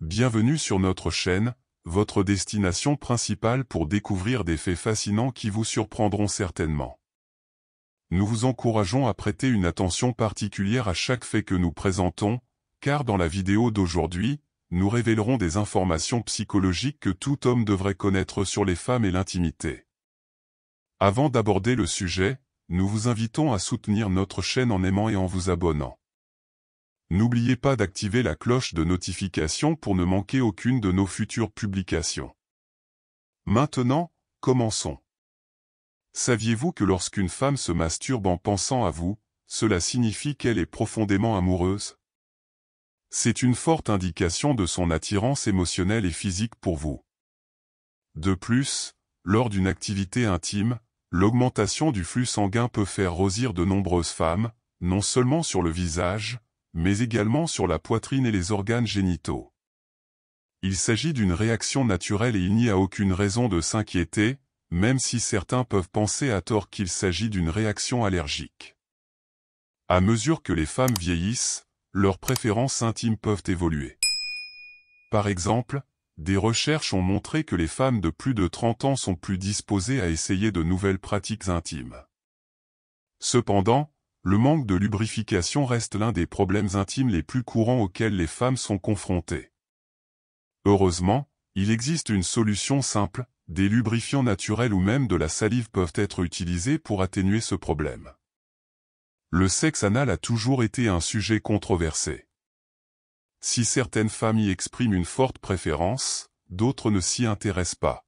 Bienvenue sur notre chaîne, votre destination principale pour découvrir des faits fascinants qui vous surprendront certainement. Nous vous encourageons à prêter une attention particulière à chaque fait que nous présentons, car dans la vidéo d'aujourd'hui, nous révélerons des informations psychologiques que tout homme devrait connaître sur les femmes et l'intimité. Avant d'aborder le sujet, nous vous invitons à soutenir notre chaîne en aimant et en vous abonnant. N'oubliez pas d'activer la cloche de notification pour ne manquer aucune de nos futures publications. Maintenant, commençons. Saviez-vous que lorsqu'une femme se masturbe en pensant à vous, cela signifie qu'elle est profondément amoureuse? C'est une forte indication de son attirance émotionnelle et physique pour vous. De plus, lors d'une activité intime, l'augmentation du flux sanguin peut faire rosir de nombreuses femmes, non seulement sur le visage, mais également sur la poitrine et les organes génitaux. Il s'agit d'une réaction naturelle et il n'y a aucune raison de s'inquiéter, même si certains peuvent penser à tort qu'il s'agit d'une réaction allergique. À mesure que les femmes vieillissent, leurs préférences intimes peuvent évoluer. Par exemple, des recherches ont montré que les femmes de plus de 30 ans sont plus disposées à essayer de nouvelles pratiques intimes. Cependant, le manque de lubrification reste l'un des problèmes intimes les plus courants auxquels les femmes sont confrontées. Heureusement, il existe une solution simple, des lubrifiants naturels ou même de la salive peuvent être utilisés pour atténuer ce problème. Le sexe anal a toujours été un sujet controversé. Si certaines femmes y expriment une forte préférence, d'autres ne s'y intéressent pas.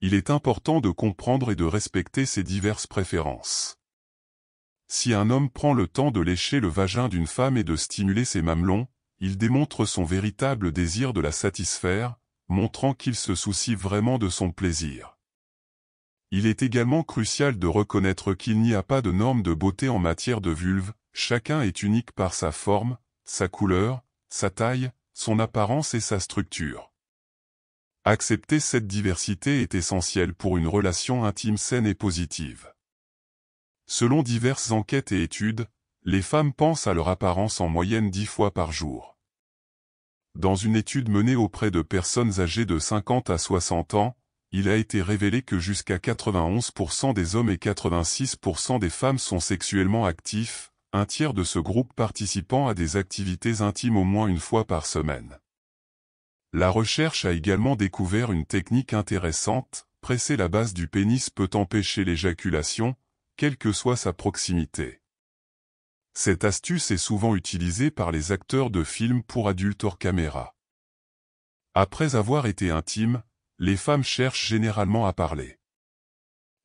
Il est important de comprendre et de respecter ces diverses préférences. Si un homme prend le temps de lécher le vagin d'une femme et de stimuler ses mamelons, il démontre son véritable désir de la satisfaire, montrant qu'il se soucie vraiment de son plaisir. Il est également crucial de reconnaître qu'il n'y a pas de norme de beauté en matière de vulve, chacun est unique par sa forme, sa couleur, sa taille, son apparence et sa structure. Accepter cette diversité est essentiel pour une relation intime saine et positive. Selon diverses enquêtes et études, les femmes pensent à leur apparence en moyenne 10 fois par jour. Dans une étude menée auprès de personnes âgées de 50 à 60 ans, il a été révélé que jusqu'à 91% des hommes et 86% des femmes sont sexuellement actifs, un tiers de ce groupe participant à des activités intimes au moins une fois par semaine. La recherche a également découvert une technique intéressante, presser la base du pénis peut empêcher l'éjaculation, quelle que soit sa proximité. Cette astuce est souvent utilisée par les acteurs de films pour adultes hors caméra. Après avoir été intimes, les femmes cherchent généralement à parler.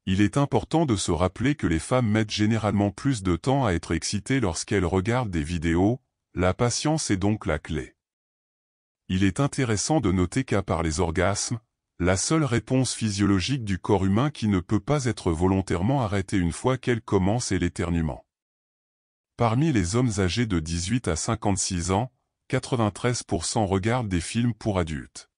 Il est important de se rappeler que les femmes mettent généralement plus de temps à être excitées lorsqu'elles regardent des vidéos, la patience est donc la clé. Il est intéressant de noter qu'à part les orgasmes, la seule réponse physiologique du corps humain qui ne peut pas être volontairement arrêtée une fois qu'elle commence est l'éternuement. Parmi les hommes âgés de 18 à 56 ans, 93% regardent des films pour adultes.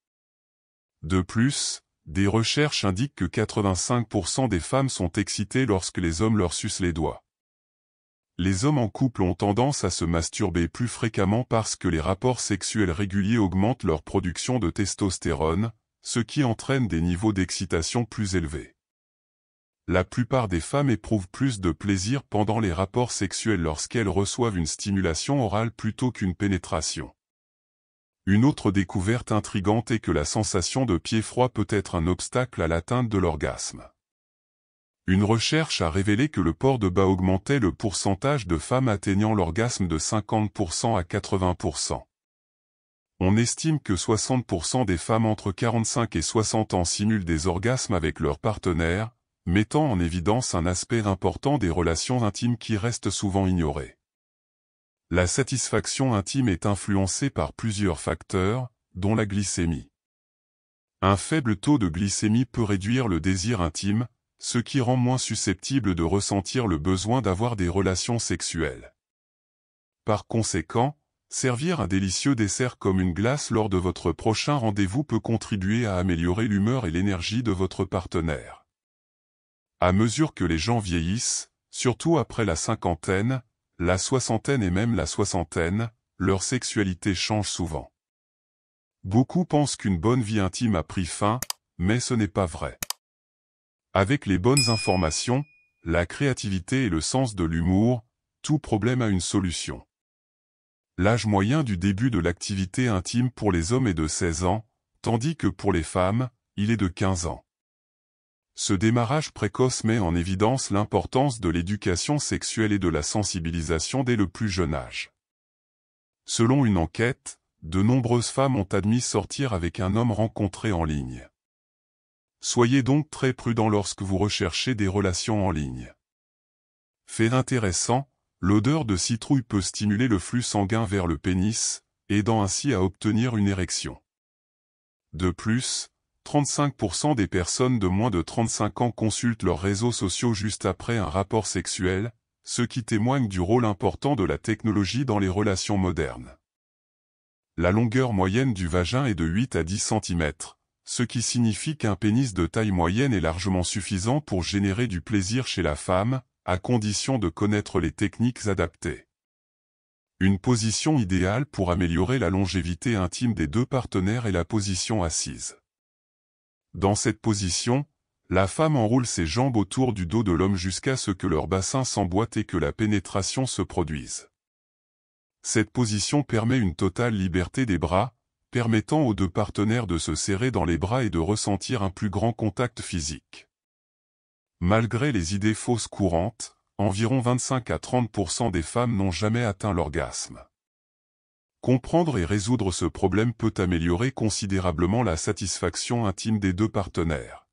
De plus, des recherches indiquent que 85% des femmes sont excitées lorsque les hommes leur sucent les doigts. Les hommes en couple ont tendance à se masturber plus fréquemment parce que les rapports sexuels réguliers augmentent leur production de testostérone, ce qui entraîne des niveaux d'excitation plus élevés. La plupart des femmes éprouvent plus de plaisir pendant les rapports sexuels lorsqu'elles reçoivent une stimulation orale plutôt qu'une pénétration. Une autre découverte intrigante est que la sensation de pied froid peut être un obstacle à l'atteinte de l'orgasme. Une recherche a révélé que le port de bas augmentait le pourcentage de femmes atteignant l'orgasme de 50% à 80%. On estime que 60% des femmes entre 45 et 60 ans simulent des orgasmes avec leur partenaire, mettant en évidence un aspect important des relations intimes qui reste souvent ignoré. La satisfaction intime est influencée par plusieurs facteurs, dont la glycémie. Un faible taux de glycémie peut réduire le désir intime, ce qui rend moins susceptible de ressentir le besoin d'avoir des relations sexuelles. Par conséquent, servir un délicieux dessert comme une glace lors de votre prochain rendez-vous peut contribuer à améliorer l'humeur et l'énergie de votre partenaire. À mesure que les gens vieillissent, surtout après la cinquantaine, la soixantaine et même la soixantaine, leur sexualité change souvent. Beaucoup pensent qu'une bonne vie intime a pris fin, mais ce n'est pas vrai. Avec les bonnes informations, la créativité et le sens de l'humour, tout problème a une solution. L'âge moyen du début de l'activité intime pour les hommes est de 16 ans, tandis que pour les femmes, il est de 15 ans. Ce démarrage précoce met en évidence l'importance de l'éducation sexuelle et de la sensibilisation dès le plus jeune âge. Selon une enquête, de nombreuses femmes ont admis sortir avec un homme rencontré en ligne. Soyez donc très prudent lorsque vous recherchez des relations en ligne. Fait intéressant, l'odeur de citrouille peut stimuler le flux sanguin vers le pénis, aidant ainsi à obtenir une érection. De plus, 35% des personnes de moins de 35 ans consultent leurs réseaux sociaux juste après un rapport sexuel, ce qui témoigne du rôle important de la technologie dans les relations modernes. La longueur moyenne du vagin est de 8 à 10 cm, ce qui signifie qu'un pénis de taille moyenne est largement suffisant pour générer du plaisir chez la femme, à condition de connaître les techniques adaptées. Une position idéale pour améliorer la longévité intime des deux partenaires est la position assise. Dans cette position, la femme enroule ses jambes autour du dos de l'homme jusqu'à ce que leur bassin s'emboîte et que la pénétration se produise. Cette position permet une totale liberté des bras, permettant aux deux partenaires de se serrer dans les bras et de ressentir un plus grand contact physique. Malgré les idées fausses courantes, environ 25 à 30% des femmes n'ont jamais atteint l'orgasme. Comprendre et résoudre ce problème peut améliorer considérablement la satisfaction intime des deux partenaires.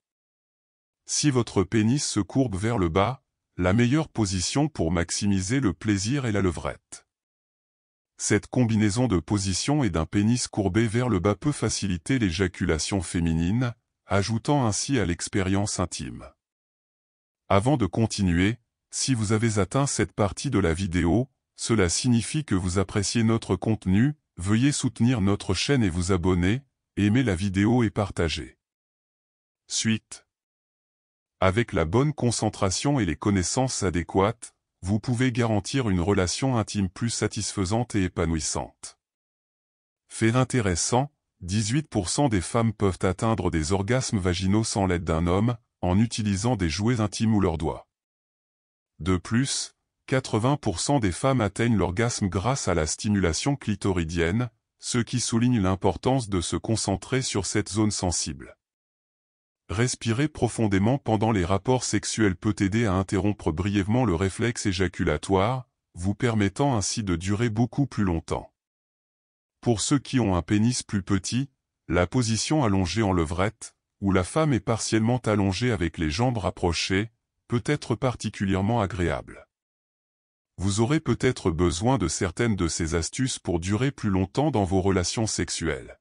Si votre pénis se courbe vers le bas, la meilleure position pour maximiser le plaisir est la levrette. Cette combinaison de positions et d'un pénis courbé vers le bas peut faciliter l'éjaculation féminine, ajoutant ainsi à l'expérience intime. Avant de continuer, si vous avez atteint cette partie de la vidéo, cela signifie que vous appréciez notre contenu, veuillez soutenir notre chaîne et vous abonner, aimer la vidéo et partager. Suite. Avec la bonne concentration et les connaissances adéquates, vous pouvez garantir une relation intime plus satisfaisante et épanouissante. Fait intéressant, 18% des femmes peuvent atteindre des orgasmes vaginaux sans l'aide d'un homme, en utilisant des jouets intimes ou leurs doigts. De plus, 80% des femmes atteignent l'orgasme grâce à la stimulation clitoridienne, ce qui souligne l'importance de se concentrer sur cette zone sensible. Respirer profondément pendant les rapports sexuels peut aider à interrompre brièvement le réflexe éjaculatoire, vous permettant ainsi de durer beaucoup plus longtemps. Pour ceux qui ont un pénis plus petit, la position allongée en levrette, où la femme est partiellement allongée avec les jambes rapprochées, peut être particulièrement agréable. Vous aurez peut-être besoin de certaines de ces astuces pour durer plus longtemps dans vos relations sexuelles.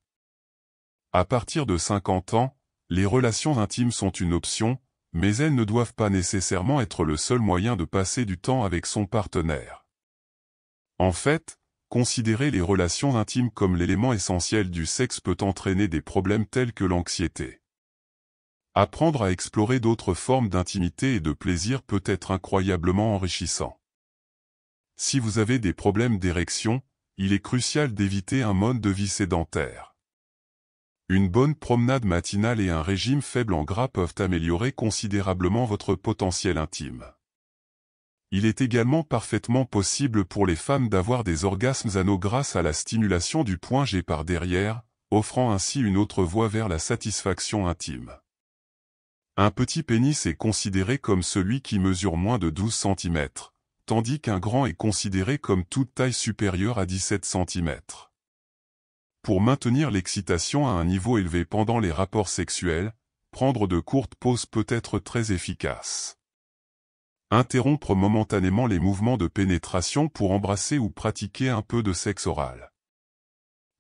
À partir de 50 ans, les relations intimes sont une option, mais elles ne doivent pas nécessairement être le seul moyen de passer du temps avec son partenaire. En fait, considérer les relations intimes comme l'élément essentiel du sexe peut entraîner des problèmes tels que l'anxiété. Apprendre à explorer d'autres formes d'intimité et de plaisir peut être incroyablement enrichissant. Si vous avez des problèmes d'érection, il est crucial d'éviter un mode de vie sédentaire. Une bonne promenade matinale et un régime faible en gras peuvent améliorer considérablement votre potentiel intime. Il est également parfaitement possible pour les femmes d'avoir des orgasmes anaux grâce à la stimulation du point G par derrière, offrant ainsi une autre voie vers la satisfaction intime. Un petit pénis est considéré comme celui qui mesure moins de 12 cm. Tandis qu'un grand est considéré comme toute taille supérieure à 17 cm. Pour maintenir l'excitation à un niveau élevé pendant les rapports sexuels, prendre de courtes pauses peut être très efficace. Interrompre momentanément les mouvements de pénétration pour embrasser ou pratiquer un peu de sexe oral.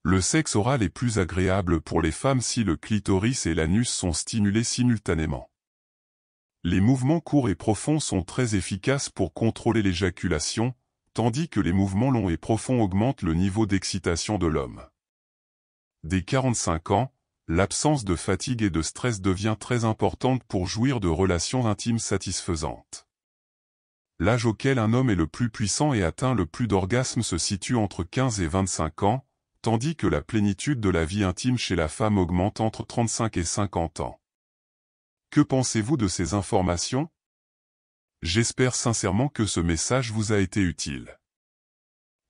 Le sexe oral est plus agréable pour les femmes si le clitoris et l'anus sont stimulés simultanément. Les mouvements courts et profonds sont très efficaces pour contrôler l'éjaculation, tandis que les mouvements longs et profonds augmentent le niveau d'excitation de l'homme. Dès 45 ans, l'absence de fatigue et de stress devient très importante pour jouir de relations intimes satisfaisantes. L'âge auquel un homme est le plus puissant et atteint le plus d'orgasmes se situe entre 15 et 25 ans, tandis que la plénitude de la vie intime chez la femme augmente entre 35 et 50 ans. Que pensez-vous de ces informations? J'espère sincèrement que ce message vous a été utile.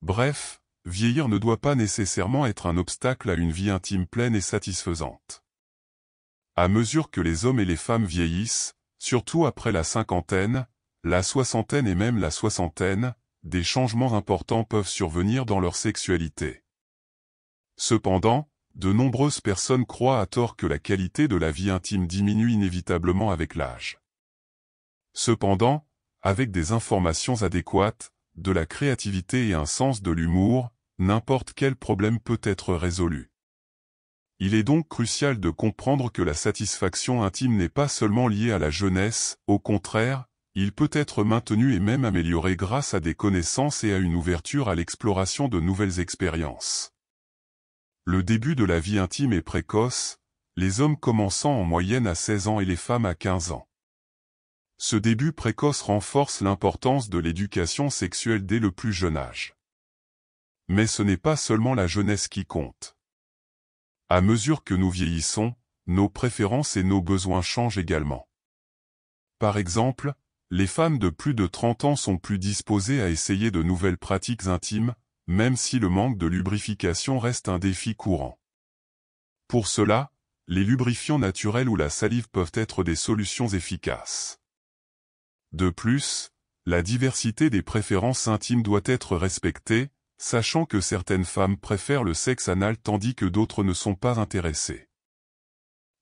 Bref, vieillir ne doit pas nécessairement être un obstacle à une vie intime pleine et satisfaisante. À mesure que les hommes et les femmes vieillissent, surtout après la cinquantaine, la soixantaine et même la soixantaine, des changements importants peuvent survenir dans leur sexualité. Cependant, de nombreuses personnes croient à tort que la qualité de la vie intime diminue inévitablement avec l'âge. Cependant, avec des informations adéquates, de la créativité et un sens de l'humour, n'importe quel problème peut être résolu. Il est donc crucial de comprendre que la satisfaction intime n'est pas seulement liée à la jeunesse, au contraire, il peut être maintenu et même amélioré grâce à des connaissances et à une ouverture à l'exploration de nouvelles expériences. Le début de la vie intime est précoce, les hommes commençant en moyenne à 16 ans et les femmes à 15 ans. Ce début précoce renforce l'importance de l'éducation sexuelle dès le plus jeune âge. Mais ce n'est pas seulement la jeunesse qui compte. À mesure que nous vieillissons, nos préférences et nos besoins changent également. Par exemple, les femmes de plus de 30 ans sont plus disposées à essayer de nouvelles pratiques intimes, même si le manque de lubrification reste un défi courant. Pour cela, les lubrifiants naturels ou la salive peuvent être des solutions efficaces. De plus, la diversité des préférences intimes doit être respectée, sachant que certaines femmes préfèrent le sexe anal tandis que d'autres ne sont pas intéressées.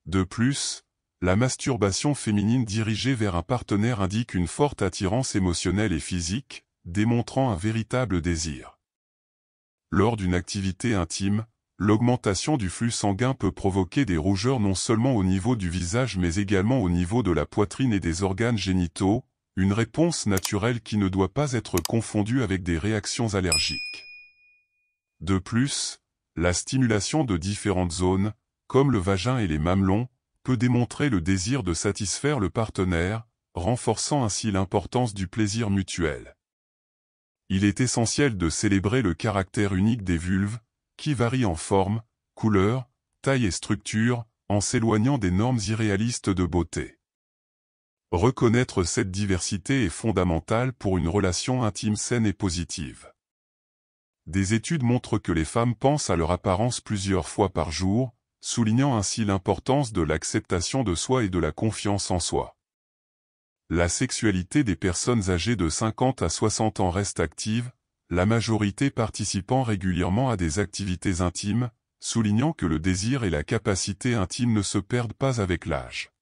De plus, la masturbation féminine dirigée vers un partenaire indique une forte attirance émotionnelle et physique, démontrant un véritable désir. Lors d'une activité intime, l'augmentation du flux sanguin peut provoquer des rougeurs non seulement au niveau du visage mais également au niveau de la poitrine et des organes génitaux, une réponse naturelle qui ne doit pas être confondue avec des réactions allergiques. De plus, la stimulation de différentes zones, comme le vagin et les mamelons, peut démontrer le désir de satisfaire le partenaire, renforçant ainsi l'importance du plaisir mutuel. Il est essentiel de célébrer le caractère unique des vulves, qui varient en forme, couleur, taille et structure, en s'éloignant des normes irréalistes de beauté. Reconnaître cette diversité est fondamental pour une relation intime saine et positive. Des études montrent que les femmes pensent à leur apparence plusieurs fois par jour, soulignant ainsi l'importance de l'acceptation de soi et de la confiance en soi. La sexualité des personnes âgées de 50 à 60 ans reste active, la majorité participant régulièrement à des activités intimes, soulignant que le désir et la capacité intime ne se perdent pas avec l'âge.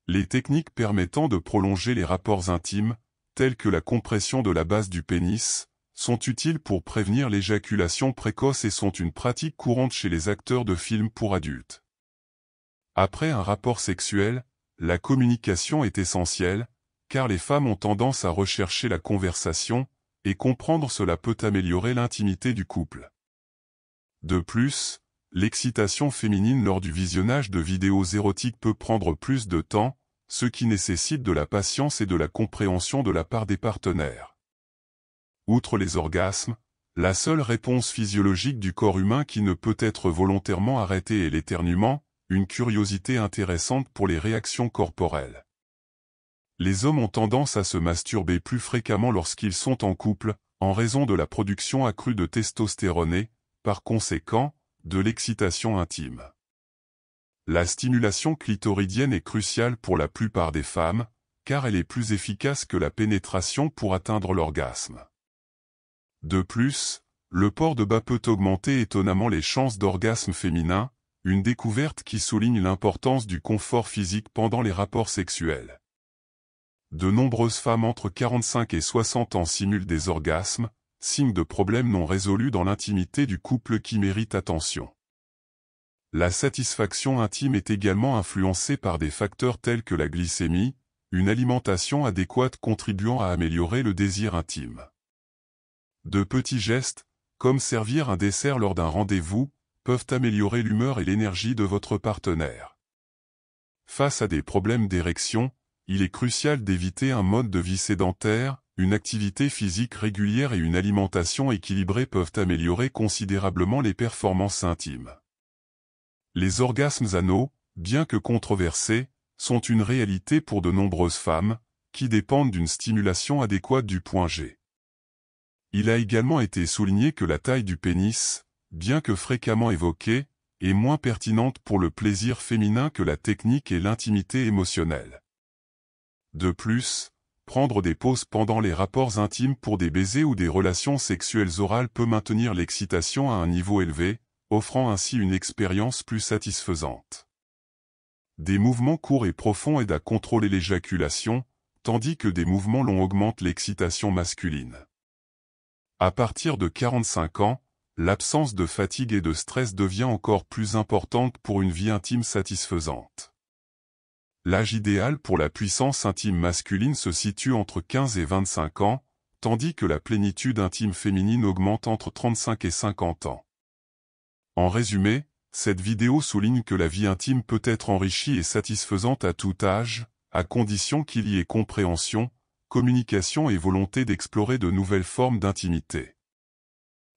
Les techniques permettant de prolonger les rapports intimes, telles que la compression de la base du pénis, sont utiles pour prévenir l'éjaculation précoce et sont une pratique courante chez les acteurs de films pour adultes. Après un rapport sexuel, la communication est essentielle, car les femmes ont tendance à rechercher la conversation, et comprendre cela peut améliorer l'intimité du couple. De plus, l'excitation féminine lors du visionnage de vidéos érotiques peut prendre plus de temps, ce qui nécessite de la patience et de la compréhension de la part des partenaires. Outre les orgasmes, la seule réponse physiologique du corps humain qui ne peut être volontairement arrêtée est l'éternuement, une curiosité intéressante pour les réactions corporelles. Les hommes ont tendance à se masturber plus fréquemment lorsqu'ils sont en couple, en raison de la production accrue de testostérone et, par conséquent, de l'excitation intime. La stimulation clitoridienne est cruciale pour la plupart des femmes, car elle est plus efficace que la pénétration pour atteindre l'orgasme. De plus, le port de bas peut augmenter étonnamment les chances d'orgasme féminin, une découverte qui souligne l'importance du confort physique pendant les rapports sexuels. De nombreuses femmes entre 45 et 60 ans simulent des orgasmes, signe de problèmes non résolus dans l'intimité du couple qui méritent attention. La satisfaction intime est également influencée par des facteurs tels que la glycémie, une alimentation adéquate contribuant à améliorer le désir intime. De petits gestes, comme servir un dessert lors d'un rendez-vous, peuvent améliorer l'humeur et l'énergie de votre partenaire. Face à des problèmes d'érection, il est crucial d'éviter un mode de vie sédentaire, une activité physique régulière et une alimentation équilibrée peuvent améliorer considérablement les performances intimes. Les orgasmes anaux, bien que controversés, sont une réalité pour de nombreuses femmes, qui dépendent d'une stimulation adéquate du point G. Il a également été souligné que la taille du pénis, bien que fréquemment évoquée, est moins pertinente pour le plaisir féminin que la technique et l'intimité émotionnelle. De plus, prendre des pauses pendant les rapports intimes pour des baisers ou des relations sexuelles orales peut maintenir l'excitation à un niveau élevé, offrant ainsi une expérience plus satisfaisante. Des mouvements courts et profonds aident à contrôler l'éjaculation, tandis que des mouvements longs augmentent l'excitation masculine. À partir de 45 ans, l'absence de fatigue et de stress devient encore plus importante pour une vie intime satisfaisante. L'âge idéal pour la puissance intime masculine se situe entre 15 et 25 ans, tandis que la plénitude intime féminine augmente entre 35 et 50 ans. En résumé, cette vidéo souligne que la vie intime peut être enrichie et satisfaisante à tout âge, à condition qu'il y ait compréhension, communication et volonté d'explorer de nouvelles formes d'intimité.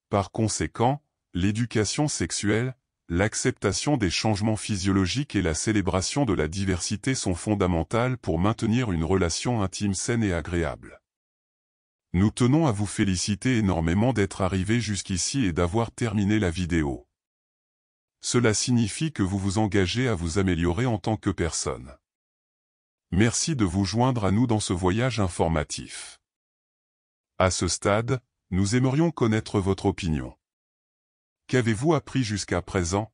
Par conséquent, l'éducation sexuelle, l'acceptation des changements physiologiques et la célébration de la diversité sont fondamentales pour maintenir une relation intime saine et agréable. Nous tenons à vous féliciter énormément d'être arrivé jusqu'ici et d'avoir terminé la vidéo. Cela signifie que vous vous engagez à vous améliorer en tant que personne. Merci de vous joindre à nous dans ce voyage informatif. À ce stade, nous aimerions connaître votre opinion. Qu'avez-vous appris jusqu'à présent?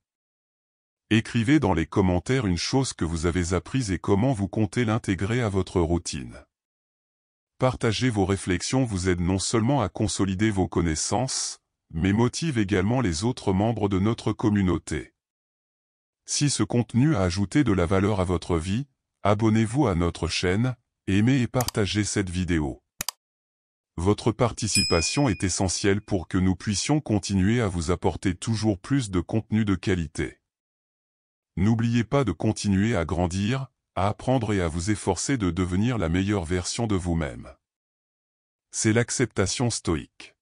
Écrivez dans les commentaires une chose que vous avez apprise et comment vous comptez l'intégrer à votre routine. Partager vos réflexions vous aide non seulement à consolider vos connaissances, mais motive également les autres membres de notre communauté. Si ce contenu a ajouté de la valeur à votre vie, abonnez-vous à notre chaîne, aimez et partagez cette vidéo. Votre participation est essentielle pour que nous puissions continuer à vous apporter toujours plus de contenu de qualité. N'oubliez pas de continuer à grandir, à apprendre et à vous efforcer de devenir la meilleure version de vous-même. C'est l'acceptation stoïque.